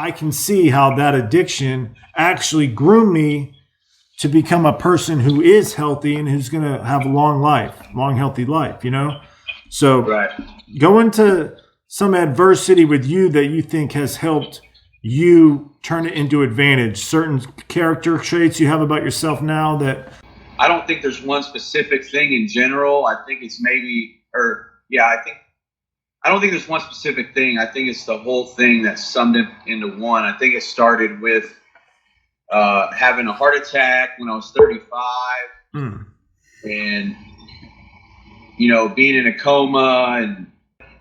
I can see how that addiction actually groomed me to become a person who is healthy and who's going to have a long, healthy life, you know? So Right. go into some adversity with you that you think has helped you turn it into advantage, certain character traits you have about yourself now that. I don't think there's one specific thing in general. I think it's I don't think there's one specific thing. I think it's the whole thing that's summed into one. I think it started with having a heart attack when I was 35 and, being in a coma. And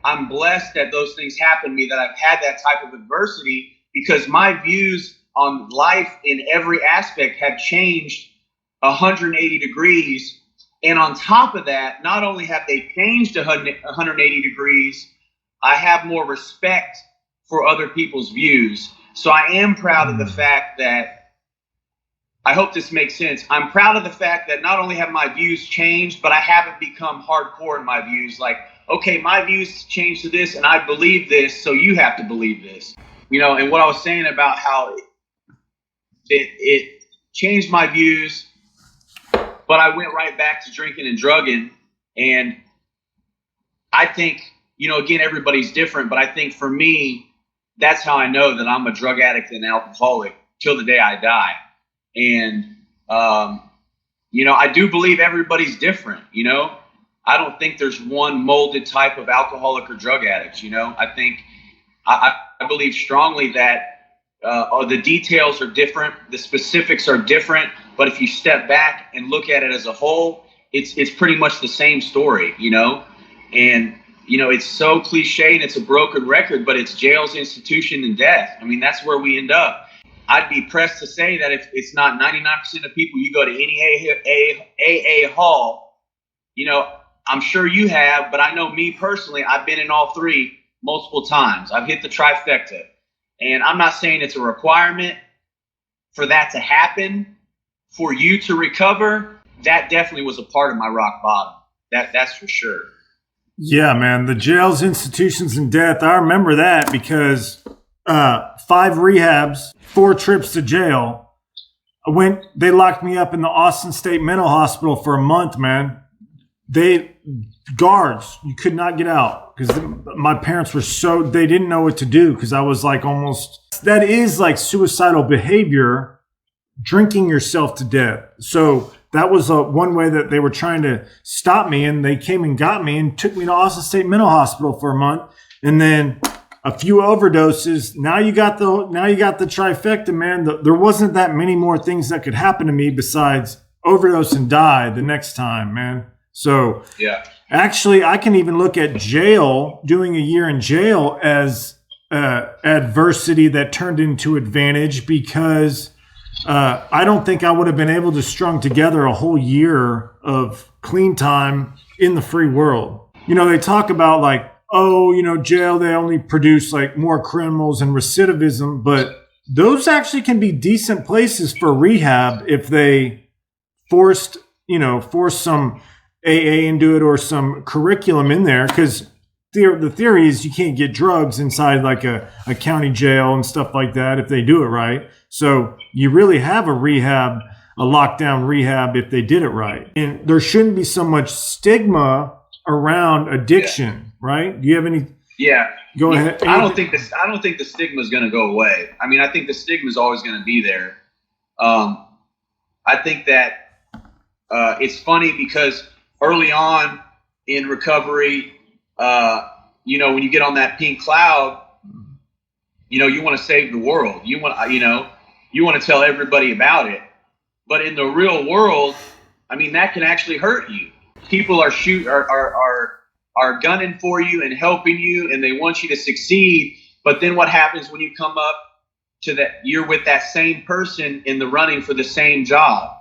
I'm blessed that those things happened to me, that I've had that type of adversity, because my views on life in every aspect have changed 180 degrees. And on top of that, not only have they changed 180 degrees, I have more respect for other people's views. So I am proud of the fact that, I hope this makes sense. I'm proud of the fact that not only have my views changed, but I haven't become hardcore in my views. Like, okay, my views changed to this and I believe this, so you have to believe this. And what I was saying about how it changed my views, but I went right back to drinking and drugging. And I think, again, everybody's different, but I think for me, that's how I know that I'm a drug addict and alcoholic till the day I die. And, I do believe everybody's different, I don't think there's one molded type of alcoholic or drug addict, I think I believe strongly that the details are different, the specifics are different, but if you step back and look at it as a whole, it's pretty much the same story, and it's so cliche and it's a broken record, but it's jails, institution, and death. I mean, that's where we end up. I'd be pressed to say that if it's not 99% of people, you go to any AA hall, I'm sure you have, but I know me personally, I've been in all three multiple times. I've hit the trifecta. And I'm not saying it's a requirement for that to happen, for you to recover. That definitely was a part of my rock bottom. That's for sure. Yeah, man. The jails, institutions, and death. I remember that because 5 rehabs, 4 trips to jail. They locked me up in the Austin State Mental Hospital for a month, man. Guards, you could not get out because my parents were they didn't know what to do because I was like that is like suicidal behavior, drinking yourself to death. So that was one way that they were trying to stop me, and they came and got me and took me to Austin State Mental Hospital for a month, and then a few overdoses. Now you got the trifecta, man. There wasn't that many more things that could happen to me besides overdose and die the next time, man. So yeah, actually, I can even look at doing a year in jail as adversity that turned into advantage, because I don't think I would have been able to strung together a whole year of clean time in the free world. They talk about like, jail, they only produce like more criminals and recidivism, but those actually can be decent places for rehab if they force some AA into it or some curriculum in there, because the theory is you can't get drugs inside like a county jail and stuff like that if they do it right. So you really have a lockdown rehab if they did it right. And there shouldn't be so much stigma around addiction, right? Do you have any? Yeah. Go ahead. I don't think the stigma is going to go away. I mean, I think the stigma is always going to be there. I think that it's funny because early on in recovery, when you get on that pink cloud, you want to save the world. You want to tell everybody about it. But in the real world, I mean, that can actually hurt you. People are gunning for you and helping you, and they want you to succeed. But then what happens when you come up to that? You're with that same person in the running for the same job.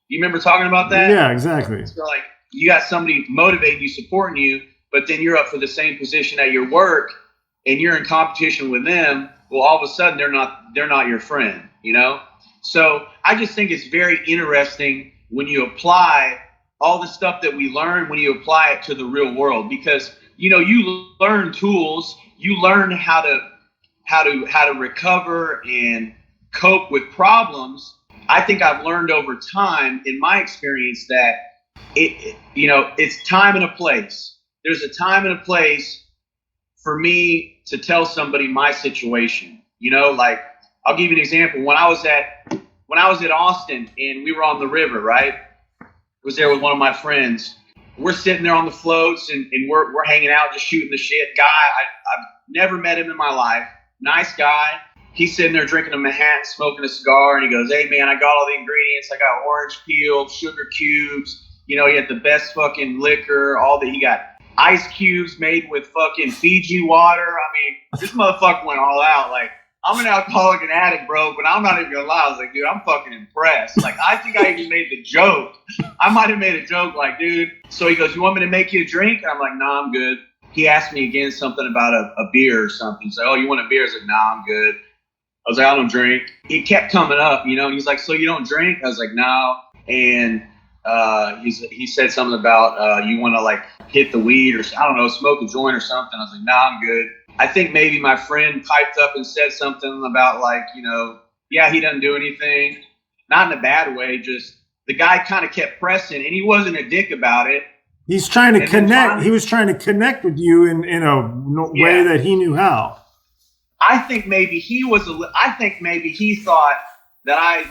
You remember talking about that? Yeah, exactly. So like, you got somebody motivating you, supporting you, but then you're up for the same position at your work, and you're in competition with them. Well, all of a sudden they're not your friend, So I just think it's very interesting when you apply all the stuff that we learn, when you apply it to the real world, because you learn tools, you learn how how to recover and cope with problems, I think I've learned over time in my experience that it's time and a place. There's a time and a place for me to tell somebody my situation. Like I'll give you an example. When I was at Austin and we were on the river, right? I was there with one of my friends. We're sitting there on the floats and we're hanging out, just shooting the shit. Guy, I've never met him in my life. Nice guy. He's sitting there drinking a Manhattan, smoking a cigar, and he goes, "Hey man, I got all the ingredients. I got orange peel, sugar cubes. He had the best fucking liquor, he got ice cubes made with fucking Fiji water. I mean, this motherfucker went all out. Like, I'm an alcoholic and addict, bro, but I'm not even gonna lie. I was like, dude, I'm fucking impressed. Like, I think I even made the joke. I might have made a joke like, dude. So he goes, "You want me to make you a drink?" And I'm like, "Nah, I'm good." He asked me again something about a beer or something. He's like, "Oh, you want a beer?" I was like, "Nah, I'm good." I was like, "I don't drink." He kept coming up, and he's like, "So you don't drink?" I was like, "No." And he said something about you want to like hit the weed or I don't know, smoke a joint or something. I was like, "Nah, I'm good." I think maybe my friend piped up and said something about like, yeah, he doesn't do anything. Not in a bad way, just the guy kind of kept pressing and he wasn't a dick about it. He's trying to connect. He was trying to connect with you in a way that he knew how. I think maybe he thought that I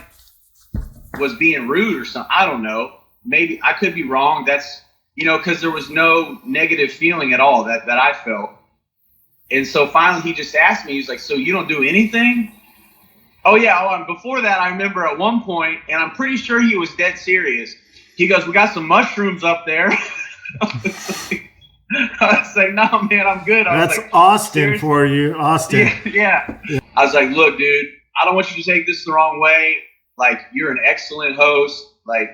was being rude or something. I don't know. Maybe I could be wrong. That's, because there was no negative feeling at all that I felt. And so finally he just asked me, he's like, "So you don't do anything?" Oh yeah. And before that, I remember at one point, and I'm pretty sure he was dead serious. He goes, "We got some mushrooms up there." I was like, "No, man, I'm good." That's like, Austin seriously? For you, Austin. Yeah. I was like, "Look, dude, I don't want you to take this the wrong way. Like, you're an excellent host. Like,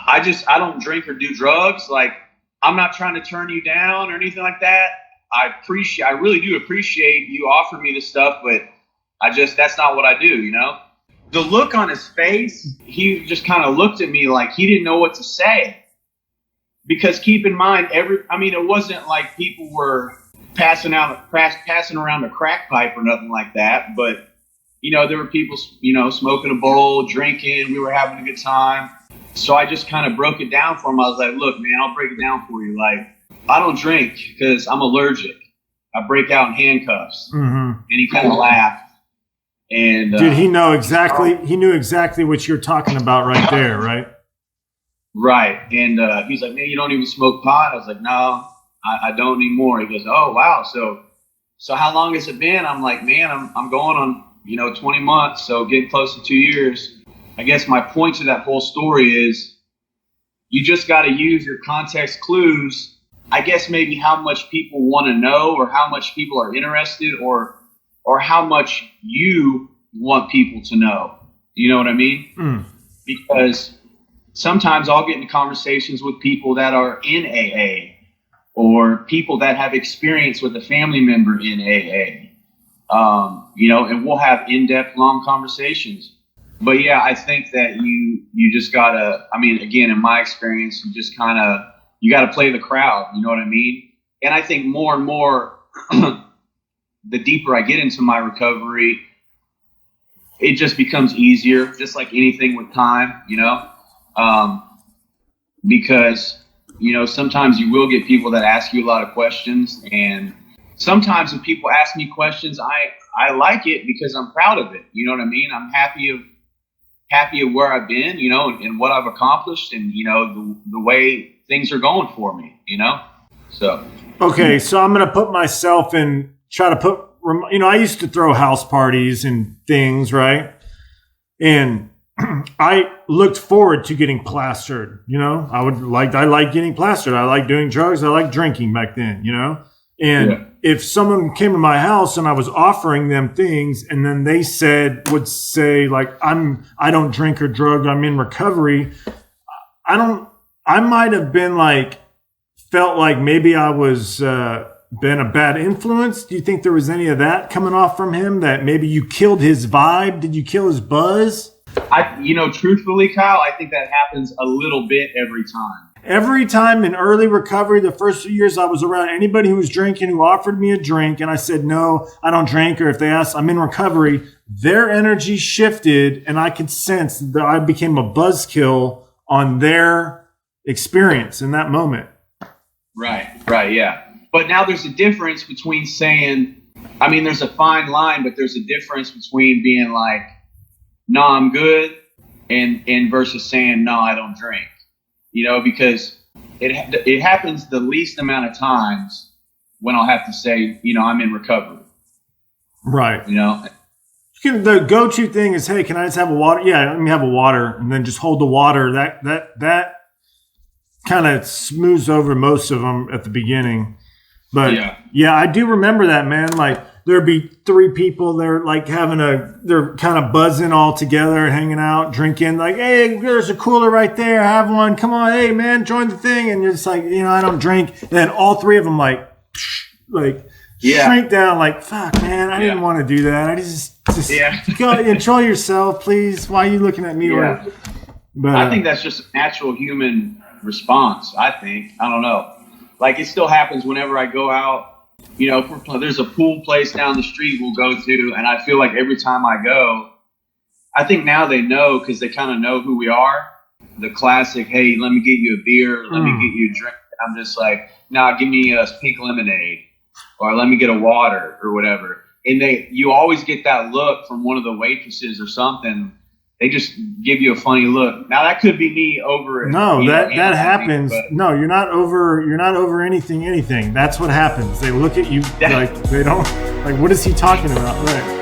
I don't drink or do drugs. Like, I'm not trying to turn you down or anything like that. I really do appreciate you offering me this stuff, but that's not what I do, The look on his face, he just kind of looked at me like he didn't know what to say. Because keep in mind, it wasn't like people were passing around a crack pipe or nothing like that. But, there were people, smoking a bowl, drinking. We were having a good time. So I just kind of broke it down for him. I was like, "Look, man, I'll break it down for you. Like, I don't drink because I'm allergic. I break out in handcuffs." Mm-hmm. And he kind of laughed. And dude, he knew exactly what you're talking about right there, right? Right. And he's like, "Man, you don't even smoke pot?" I was like, "No, I don't anymore." He goes, "Oh, wow. So how long has it been?" I'm like, "Man, I'm going on, 20 months. So getting close to 2 years." I guess my point to that whole story is you just got to use your context clues. I guess maybe how much people want to know or how much people are interested or how much you want people to know. You know what I mean? Mm. Because sometimes I'll get into conversations with people that are in AA or people that have experience with a family member in AA, and we'll have in-depth, long conversations. But yeah, I think that you just gotta, again, in my experience, you just you gotta play the crowd, you know what I mean? And I think more and more, the deeper I get into my recovery, it just becomes easier, just like anything with time, because, sometimes you will get people that ask you a lot of questions. And sometimes when people ask me questions, I like it because I'm proud of it. You know what I mean? I'm happy of where I've been, and what I've accomplished and, the way things are going for me, so. Okay. So I'm going to put myself in, try to put, I used to throw house parties and things, right? And I looked forward to getting plastered, I like getting plastered. I like doing drugs. I like drinking back then, And if someone came to my house and I was offering them things and then they would say like, I don't drink or drug, I'm in recovery. I might have been like, felt like maybe I was, been a bad influence. Do you think there was any of that coming off from him that maybe you killed his vibe? Did you kill his buzz? Truthfully, Kyle, I think that happens a little bit every time. every time in early recovery, the first few years I was around anybody who was drinking, who offered me a drink, and I said, no, I don't drink. Or if they asked, I'm in recovery, their energy shifted, and I could sense that I became a buzzkill on their experience in that moment. Right, yeah. But now there's a difference between saying, I mean, there's a fine line, but there's a difference between being like, no, I'm good, and versus saying, no, I don't drink. You know, because it happens the least amount of times when I'll have to say, you know, I'm in recovery. Right. You know, the go-to thing is, hey, can I just have a water? Yeah, let me have a water, and then just hold the water. That kind of smooths over most of them at the beginning. But yeah, I do remember that, man. Like there'd be 3 people, they're like they're kind of buzzing all together, hanging out, drinking. Like, hey, there's a cooler right there. Have one. Come on, hey man, join the thing. And you're just like, you know, I don't drink. And then all 3 of them shrink down. Like, fuck, man, I didn't want to do that. I just go enjoy yourself, please. Why are you looking at me? Yeah. But I think that's just a natural human response. I don't know. Like it still happens whenever I go out, you know, there's a pool place down the street we'll go to. And I feel like every time I go, I think now they know because they kind of know who we are. The classic, hey, let me get you a beer. Let me get you a drink. I'm just like, nah, give me a pink lemonade or let me get a water or whatever. And you always get that look from one of the waitresses or something. They just give you a funny look. Now that could be me over. No, that happens. No, you're not over anything. That's what happens. They look at you like they don't like. What is he talking about? Right.